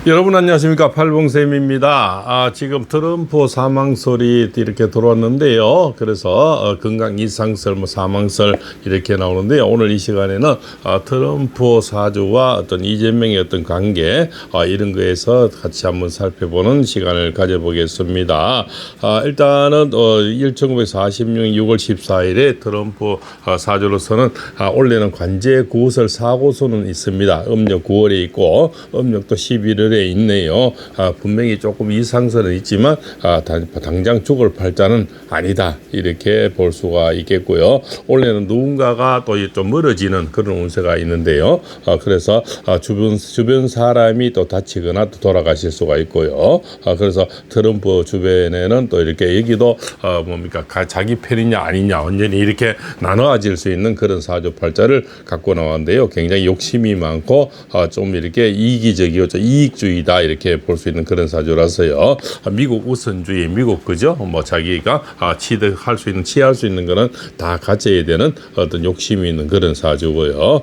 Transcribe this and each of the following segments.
여러분 안녕하십니까, 팔봉쌤입니다. 지금 트럼프 사망설이 이렇게 들어왔는데요. 그래서 건강 이상설, 사망설 이렇게 나오는데요. 오늘 이 시간에는 트럼프 사주와 어떤 이재명의 어떤 관계 이런 거에서 같이 한번 살펴보는 시간을 가져보겠습니다. 일단은 1946년 6월 14일에 트럼프 사주로서는 원래는 관제 9월 사고수는 있습니다. 음력 9월에 있고 음력도 11월에 있네요. 분명히 조금 이상설은 있지만 당장 죽을 팔자는 아니다, 이렇게 볼 수가 있겠고요. 원래는 누군가가 또 좀 멀어지는 그런 운세가 있는데요. 그래서 주변 사람이 또 다치거나 또 돌아가실 수가 있고요. 그래서 트럼프 주변에는 또 이렇게 여기도 자기 편이냐 아니냐 완전히 이렇게 나눠질 수 있는 그런 사주팔자를 갖고 나왔는데요. 굉장히 욕심이 많고 좀 이렇게 이기적이고 이익주의다, 이렇게 볼 수 있는 그런 사주라서요. 미국 우선주의, 미국 그죠? 자기가 취득할 수 있는, 취할 수 있는 거는 다 가져야 되는 어떤 욕심이 있는 그런 사주고요.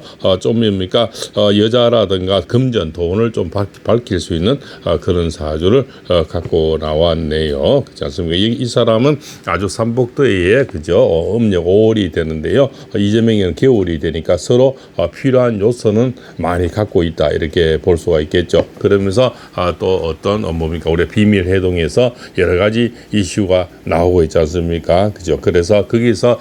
여자라든가 금전, 돈을 좀 밝힐 수 있는 그런 사주를 갖고 나왔네요. 그렇지 않습니까? 이 사람은 아주 삼복더위에 그죠? 음력 5월이 되는데요. 이재명에는 겨울이 되니까 서로 필요한 요소는 많이 갖고 있다, 이렇게 볼 수가 있겠죠. 그러면서 또 어떤 우리 비밀 회동에서 여러 가지 이슈가 나오고 있지 않습니까? 그죠? 그래서 거기서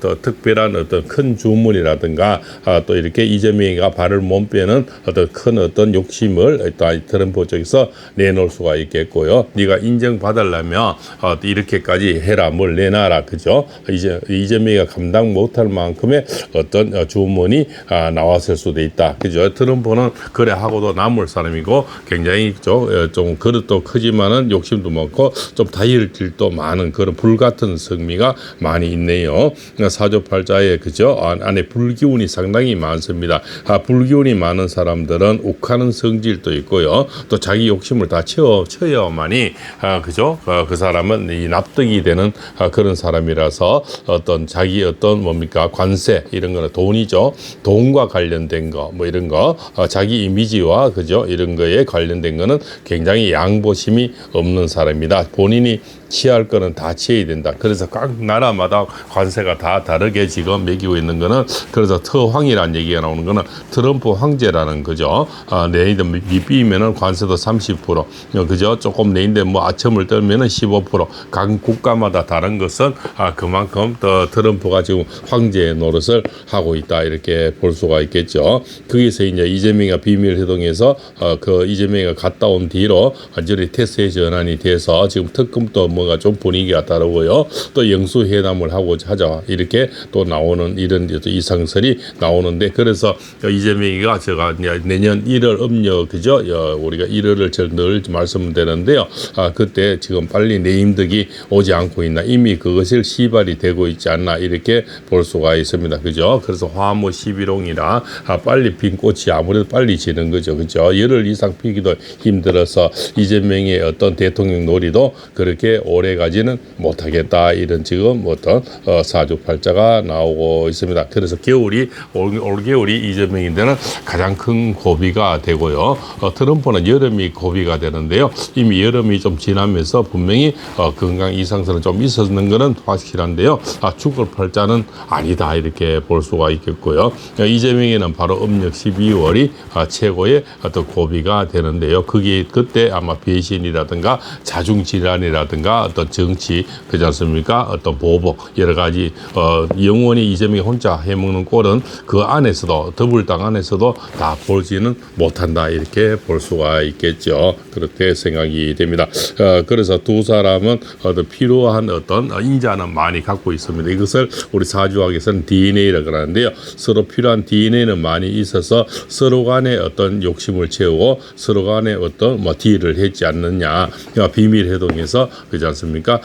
또 특별한 어떤 큰 주문이라든가 또 이렇게 이재명이가 발을 못 빼는 어떤 욕심을 트럼프 쪽에서 내놓을 수가 있겠고요. 네가 인정받으려면 이렇게까지 해라, 뭘 내놔라, 그죠? 이재명이가 감당 못할 만큼의 어떤 주문이 나왔을 수도 있다, 그죠? 트럼프는 그래 하고도 남을 사람이고 굉장히 좀 그릇도 크지만은 욕심도 많고 좀 다혈질도 많은 그런 불같은 성미가 많이 있네요. 사주팔자에 그죠? 안에 불기운이 상당히 많습니다. 불기운이 많은 사람들은 욱하는 성질도 있고요. 또 자기 욕심을 다 채워야만이 그죠? 그 사람은 이 납득이 되는 그런 사람이라서 자기 관세 이런 거는 돈이죠. 돈과 관련된 거 이런 거 자기 이미지와 그죠? 이런 거에 관련된 거는 굉장히 양보심이 없는 사람이다. 본인이 취할 거는 다 취해야 된다. 그래서 각 나라마다 관세가 다 다르게 지금 매기고 있는 거는, 그래서特황이라는 얘기가 나오는 거는 트럼프 황제라는 거죠. 내인데 미비면은 관세도 30%, 그죠? 조금 내인데 아첨을 떨면은 15%. 각 국가마다 다른 것은 그만큼 더 트럼프가 지금 황제의 노릇을 하고 있다, 이렇게 볼 수가 있겠죠. 거기서 이제 이재명이가 비밀 회동에서 그 이재명이가 갔다 온 뒤로 완전히 태세 전환이 돼서 지금 특검도 뭔가 좀 분위기가 다르고요. 또 영수회담을 하자, 이렇게 또 나오는 이런 이상설이 나오는데, 그래서 이재명이가 제가 내년 1월 음력 그죠? 우리가 1월을 늘 말씀드리는데요. 그때 지금 빨리 내임덕이 오지 않고 있나, 이미 그것을 시발이 되고 있지 않나, 이렇게 볼 수가 있습니다. 그죠? 그래서 화무 11홍이라 빨리 핀 꽃이 아무래도 빨리 지는 거죠. 그죠? 열흘 이상 피기도 힘들어서 이재명의 어떤 대통령 놀이도 그렇게 오래 가지는 못하겠다, 이런 지금 사주팔자가 나오고 있습니다. 그래서 올 겨울이 이재명인데는 가장 큰 고비가 되고요. 트럼프는 여름이 고비가 되는데요. 이미 여름이 좀 지나면서 분명히 건강 이상설은 좀 있었는 것은 확실한데요. 죽을 팔자는 아니다, 이렇게 볼 수가 있겠고요. 이재명에는 바로 음력 12월이 최고의 어떤 고비가 되는데요. 그때 아마 배신이라든가 자중질환이라든가 어떤 정치, 그렇지 않습니까? 어떤 보복, 여러 가지 영원히 이재명이 혼자 해먹는 꼴은 그 안에서도, 더불당 안에서도 다 보지는 못한다, 이렇게 볼 수가 있겠죠. 그렇게 생각이 됩니다. 그래서 두 사람은 필요한 어떤 인자는 많이 갖고 있습니다. 이것을 우리 사주학에서는 DNA라고 하는데요. 서로 필요한 DNA는 많이 있어서 서로 간에 어떤 욕심을 채우고 서로 간에 어떤 딜을 했지 않느냐. 비밀 회동에서, 그렇지 않습니까?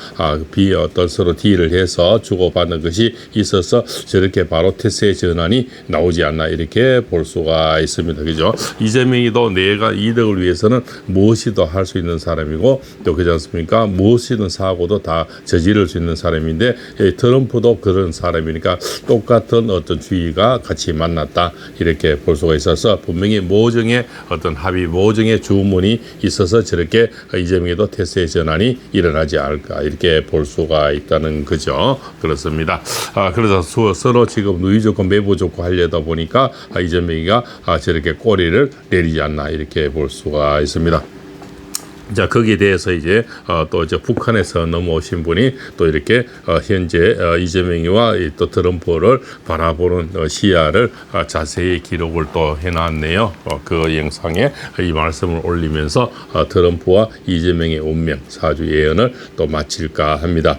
서로 딜을 해서 주고받는 것이 있어서 저렇게 바로 태세 전환이 나오지 않나, 이렇게 볼 수가 있습니다. 그죠? 이재명이도 내가 이득을 위해서는 무엇이도 할 수 있는 사람이고, 또 그렇지 않습니까? 무엇이든 사고도 다 저지를 수 있는 사람인데, 트럼프도 그런 사람이니까 똑같은 어떤 주의가 같이 만났다, 이렇게 볼 수가 있어서 분명히 모종의 어떤 합의 모종의 주문이 있어서 저렇게 이재명에도 태세의 전환이 일어나지 않을까 이렇게 볼 수가 있다는 거죠. 그렇습니다. 그래서 서로 지금 누이 좋고 매부 좋고 하려다 보니까 이재명이가 저렇게 꼬리를 내리지 않나 이렇게 볼 수가 있습니다. 자, 거기에 대해서 이제 또 이제 북한에서 넘어오신 분이 또 이렇게 현재 이재명이와 또 트럼프를 바라보는 시야를 자세히 기록을 또 해놨네요. 그 영상에 이 말씀을 올리면서 트럼프와 이재명의 운명 사주 예언을 또 마칠까 합니다.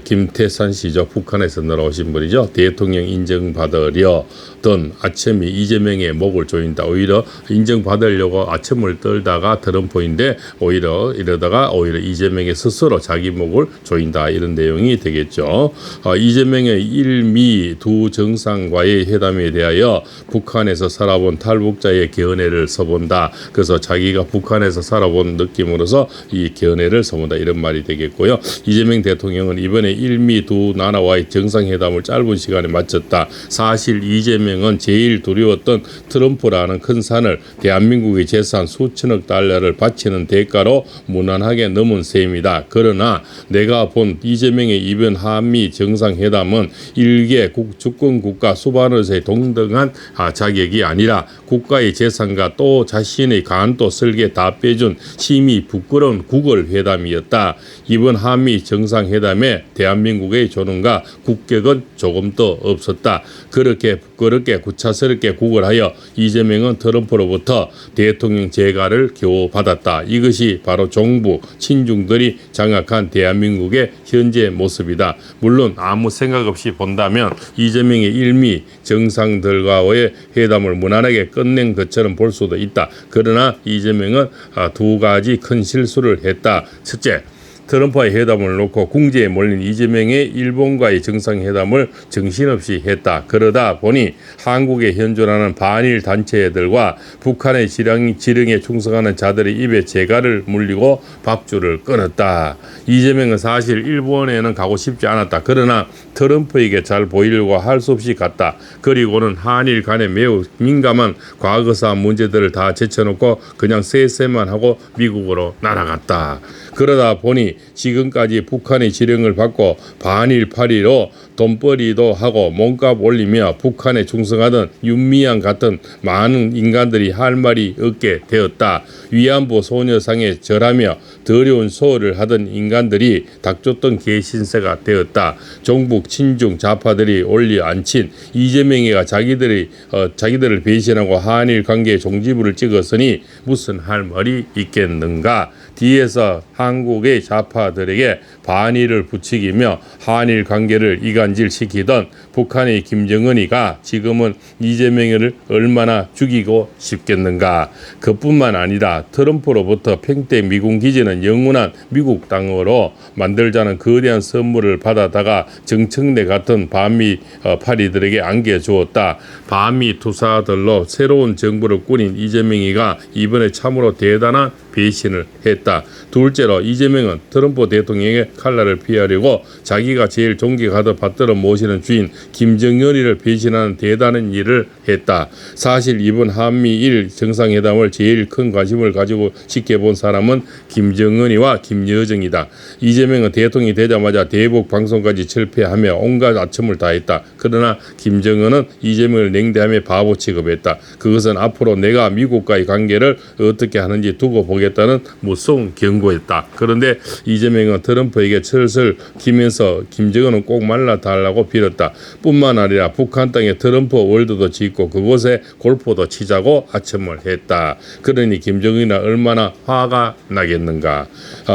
김태산 씨죠. 북한에서 날아오신 분이죠. 대통령 인정받으려던 아첨이 이재명의 목을 조인다. 오히려 인정받으려고 아첨을 떨다가 트럼프인데 오히려 이러다가 이재명의 스스로 자기 목을 조인다 이런 내용이 되겠죠. 이재명의 일미 두 정상과의 회담에 대하여 북한에서 살아본 탈북자의 견해를 써본다. 그래서 자기가 북한에서 살아본 느낌으로서 이 견해를 써본다 이런 말이 되겠고요. 이재명 대통령은 이번에 일미 두 나라와의 정상회담을 짧은 시간에 마쳤다. 사실 이재명은 제일 두려웠던 트럼프라는 큰 산을 대한민국의 재산 수천억 달러를 바치는 대가로 무난하게 넘은 셈이다. 그러나 내가 본 이재명의 이번 한미 정상회담은 일개 주권국가 수반으로서의 동등한 자격이 아니라 국가의 재산과 또 자신의 간도 설계 다 빼준 심히 부끄러운 구걸회담이었다. 이번 한미 정상회담에 대한민국의 조능과 국격은 조금 더 없었다. 그렇게 부끄럽게 구차스럽게 구걸하여 이재명은 트럼프로부터 대통령 재가를 겨우 받았다. 이것이 바로 정부 친중들이 장악한 대한민국의 현재 모습이다. 물론 아무 생각 없이 본다면 이재명의 일미 정상들과의 회담을 무난하게 끝낸 것처럼 볼 수도 있다. 그러나 이재명은 두 가지 큰 실수를 했다. 첫째, 트럼프와의 회담을 놓고 궁지에 몰린 이재명의 일본과의 정상회담을 정신없이 했다. 그러다 보니 한국에 현존하는 반일 단체들과 북한의 지령에 충성하는 자들의 입에 재갈을 물리고 밥줄을 끊었다. 이재명은 사실 일본에는 가고 싶지 않았다. 그러나 트럼프에게 잘 보이려고 할 수 없이 갔다. 그리고는 한일 간에 매우 민감한 과거사 문제들을 다 제쳐놓고 그냥 쎄쎄만 하고 미국으로 날아갔다. 그러다 보니 지금까지 북한의 지령을 받고 반일 파리로 돈벌이도 하고 몸값 올리며 북한에 충성하던 윤미향 같은 많은 인간들이 할 말이 없게 되었다. 위안부 소녀상에 절하며 더러운 소를 하던 인간들이 닥쳤던 개신세가 되었다. 종북 친중 좌파들이 올려 앉힌 이재명이가 자기들을 배신하고 한일 관계 종지부를 찍었으니 무슨 할 말이 있겠는가. 뒤에서 한국의 좌파들에게 반일을 부추기며 한일 관계를 이간질시키던 북한의 김정은이가 지금은 이재명을 얼마나 죽이고 싶겠는가. 그뿐만 아니라 트럼프로부터 평택 미군 기지는 영원한 미국 땅으로 만들자는 거대한 선물을 받아다가 정청래 같은 반미 파리들에게 안겨주었다. 반미 투사들로 새로운 정부를 꾸린 이재명이가 이번에 참으로 대단한 배신을 했다. 둘째로 이재명은 트럼프 대통령의 칼날을 피하려고 자기가 제일 존경하듯 받들어 모시는 주인 김정은이를 배신하는 대단한 일을 했다. 사실 이번 한미일 정상회담을 제일 큰 관심을 가지고 지켜본 사람은 김정은이와 김여정이다. 이재명은 대통령이 되자마자 대북 방송까지 철폐하며 온갖 아첨을 다했다. 그러나 김정은은 이재명을 냉대하며 바보 취급했다. 그것은 앞으로 내가 미국과의 관계를 어떻게 하는지 두고 보겠다는 무서운 경고였다. 그런데 이재명은 트럼프에게 철을 기면서 김정은은 꼭 말라달라고 빌었다. 뿐만 아니라 북한 땅에 트럼프 월드도 짓고 그곳에 골프도 치자고 아첨을 했다. 그러니 김정은이나 얼마나 화가 나겠는가.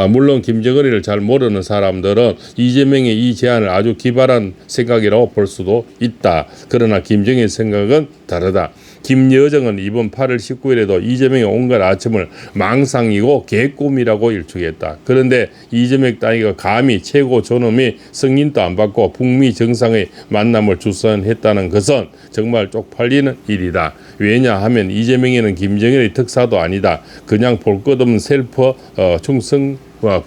물론 김정은이를 잘 모르는 사람들은 이재명의 이 제안을 아주 기발한 생각이라고 볼 수도 있다. 그러나 김정은의 생각은 다르다. 김여정은 이번 8월 19일에도 이재명의 온갖 아첨을 망상이고 개꿈이라고 일축했다. 그런데 이재명 따위가 감히 최고 존엄이 승인도 안 받고 북미 정상의 만남을 주선했다는 것은 정말 쪽팔리는 일이다. 왜냐하면 이재명에는 김정일의 특사도 아니다. 그냥 볼 것 없는 셀프 충성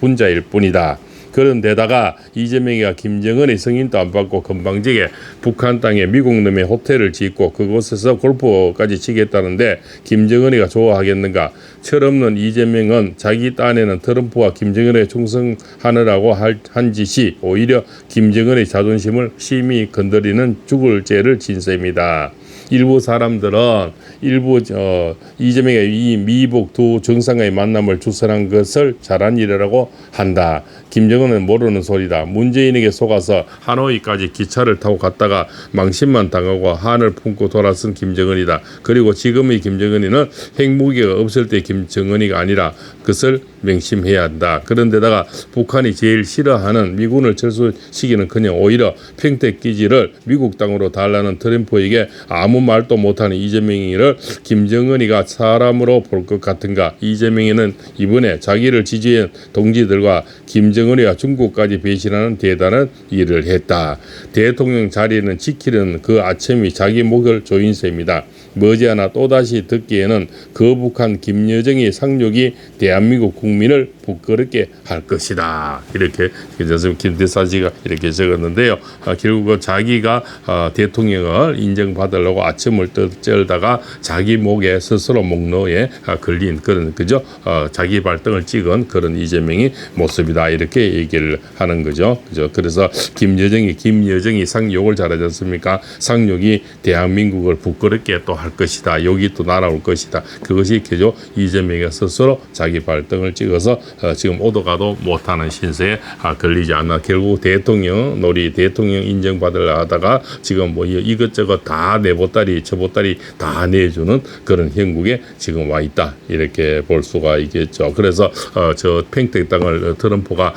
분자일 뿐이다. 그런데다가 이재명이가 김정은의 승인도 안 받고 건방지게 북한 땅에 미국 놈의 호텔을 짓고 그곳에서 골프까지 치겠다는데 김정은이가 좋아하겠는가? 철없는 이재명은 자기 딴에는 트럼프와 김정은에 충성하느라고 한 짓이 오히려 김정은의 자존심을 심히 건드리는 죽을 죄를 진 셈이다. 일부 사람들은 이재명의 이 미북 두 정상의 만남을 주선한 것을 잘한 일이라고 한다. 김정은은 모르는 소리다. 문재인에게 속아서 하노이까지 기차를 타고 갔다가 망신만 당하고 한을 품고 돌아선 김정은이다. 그리고 지금의 김정은이는 핵무기가 없을 때 김정은이가 아니라 그것을 명심해야 한다. 그런데다가 북한이 제일 싫어하는 미군을 철수시키는커녕 오히려 평택기지를 미국 땅으로 달라는 트럼프에게 아무 말도 못하는 이재명이를 김정은이가 사람으로 볼 것 같은가? 이재명이는 이번에 자기를 지지한 동지들과 김정은이와 중국까지 배신하는 대단한 일을 했다. 대통령 자리는 지키는 그 아첨이 자기 목을 조인 셈이다. 머지않아 또다시 듣기에는 거북한 김여정의 상륙이 대한민국 국민을 부끄럽게 할 것이다. 이렇게 김대사 씨가 이렇게 적었는데요. 결국 자기가 대통령을 인정받으려고 아첨을 쩔다가 자기 목에 스스로 목노에 걸린 그런 그죠? 자기 발등을 찍은 그런 이재명의 모습이다. 이렇게 얘기를 하는 거죠. 그죠? 그래서 김여정이 상륙을 잘하지 않습니까? 상륙이 대한민국을 부끄럽게 또 할 것이다. 여기 또 날아올 것이다. 그것이 그죠? 이재명이 스스로 자기 발등을 찍어서 지금 오도 가도 못하는 신세에 걸리지 않나. 결국 대통령 인정받으려 하다가 지금 뭐 이것저것 다 내 보따리 저 보따리 다 내주는 그런 형국에 지금 와 있다. 이렇게 볼 수가 있겠죠. 그래서 저 평택 땅을 트럼프가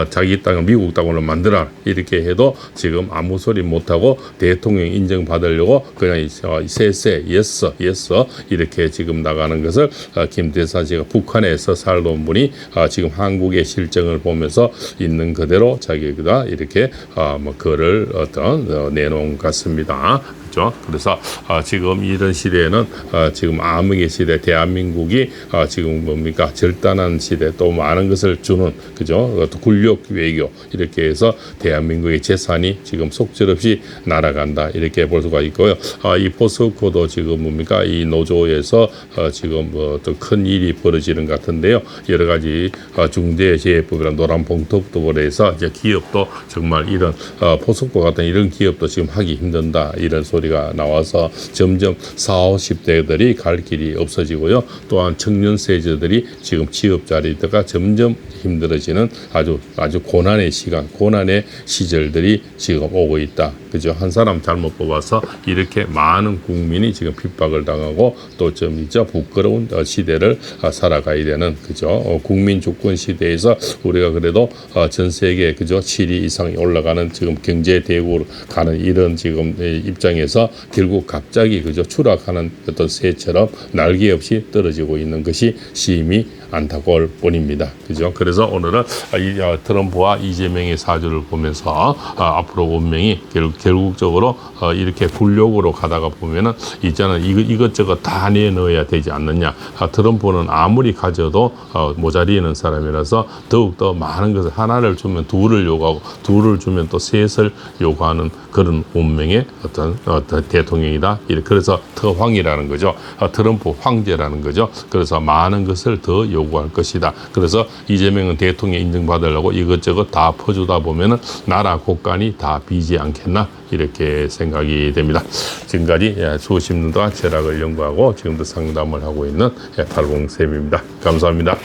자기 땅을 미국 땅으로 만들라 이렇게 해도 지금 아무 소리 못하고 대통령 인정받으려고 그냥 세세 예스 이렇게 지금 나가는 것을 김대사 씨가 북한에서 살던 분이 지금 한국의 실정을 보면서 있는 그대로 자기가 이렇게 글을 내놓은 것 같습니다. 그렇죠? 그래서 지금 이런 시대에는 지금 암흑의 시대, 대한민국이 지금 뭡니까 절단한 시대, 또 많은 것을 주는 그죠? 또 군력 외교 이렇게 해서 대한민국의 재산이 지금 속절없이 날아간다 이렇게 볼 수가 있고요. 이 포스코도 지금 뭡니까 이 노조에서 지금 또 큰 일이 벌어지는 것 같은데요. 여러 가지 중대재해법이랑 노란봉투법으로 해서 이제 기업도 정말 이런 포스코 같은 이런 기업도 지금 하기 힘든다 이런 소리가 나와서 점점 40, 50대들이 갈 길이 없어지고요. 또한 청년 세대들이 지금 취업 자리가 점점 힘들어지는 아주 고난의 시간, 고난의 시절들이 지금 오고 있다. 그죠? 한 사람 잘못 뽑아서 이렇게 많은 국민이 지금 핍박을 당하고 또 좀 있죠 부끄러운 시대를 살아가야 되는 그죠? 국민 주권 시대에서 우리가 그래도 전 세계 그죠? 7위 이상이 올라가는 지금 경제 대국으로 가는 이런 지금 입장에서 결국 갑자기 그죠? 추락하는 어떤 새처럼 날개 없이 떨어지고 있는 것이 심히 안타까울 뿐입니다. 그죠? 그래서 오늘은 트럼프와 이재명의 사주를 보면서 앞으로 운명이 결국적으로 이렇게 굴욕으로 가다가 보면은 이제는 이것저것 다 내놓아야 되지 않느냐. 트럼프는 아무리 가져도 모자리는 사람이라서 더욱더 많은 것을 하나를 주면 둘을 요구하고 둘을 주면 또 셋을 요구하는 그런 운명의 어떤 대통령이다. 그래서特황이라는 거죠. 트럼프 황제라는 거죠. 그래서 많은 것을 더 요구할 것이다. 그래서 이재명은 대통령 인정받으려고 이것저것 다 퍼주다 보면은 나라 곳간이 다 비지 않겠나 이렇게 생각이 됩니다. 지금까지 수십 년 동안 철학을 연구하고 지금도 상담을 하고 있는 팔봉쌤입니다. 감사합니다.